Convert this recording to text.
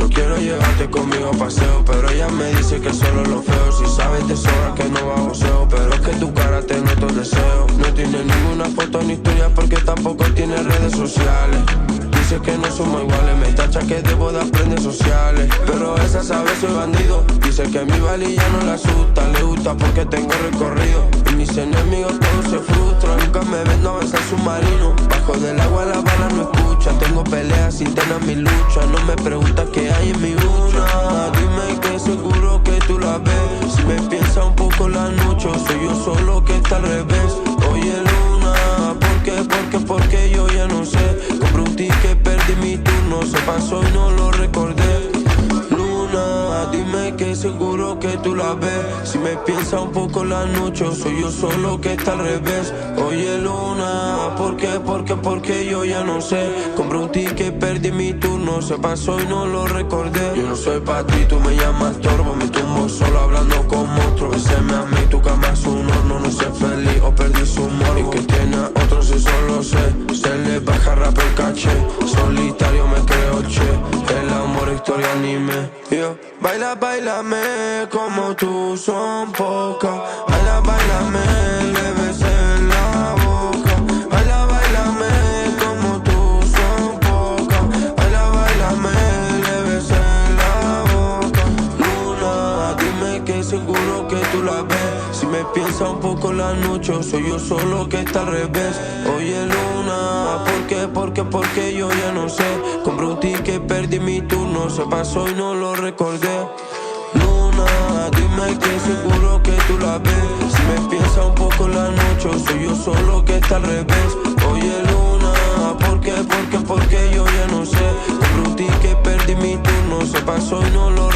quiero llevarte conmigo a paseo, pero ella me dice que solo lo feo. Si sabes de sobra que no va a joseo, pero es que tu cara te noto deseo. No tiene ninguna foto ni tuya porque tampoco tiene redes sociales. Dice que no somos iguales, me tacha que debo de aprender sociales, pero esa sabe soy bandido. Dice que mi valilla no le asusta, le gusta porque tengo recorrido. Y mis enemigos todos se frustran, nunca me ven no avanzar submarino. Bajo del agua la bala no escucha, tengo peleas internas mi lucha. No me preguntas qué hay en mi una, dime que seguro que tú la ves. Si me piensa un poco la noche, soy yo solo que está al revés. Oye Luna, ¿por qué? Porque yo ya no sé. Compré un ticket, perdí mi turno, se pasó y no lo recordé. Luna, dime que seguro que tú la ves. Si me piensa un poco la noche, soy yo solo que está al revés. Oye Luna, ¿por qué? Porque yo ya no sé. Compré un ticket, perdí mi turno, se pasó y no lo recordé. Yo no soy pa' ti, tú me llamas torbo, me tumbo solo hablando con monstruos. Beseme a mí, tu cama es un horno, no sé feliz o perdí su humor. Y que tiene a otros eso lo sé, se le baja rap el caché. Solitario me creo, che, el amor historia anime. Yo, baila, bailame como tú son pocas. Baila, bailame, le besé en la boca. Baila, bailame como tú son pocas. Baila, bailame, le besé en la boca. Luna, dime que seguro que tú la ves. Si me piensa un poco la noche, soy yo solo que está al revés. Oye Luna, ¿por qué? Porque yo ya no sé. Compré un ticket, perdí mi turno, se pasó y no lo recordé. Luna, dime que seguro que tú la ves. Si me piensa un poco la noche, soy yo solo que está al revés. Oye Luna, ¿por qué? Porque yo ya no sé. Compré un ticket, perdí mi turno, se pasó y no lo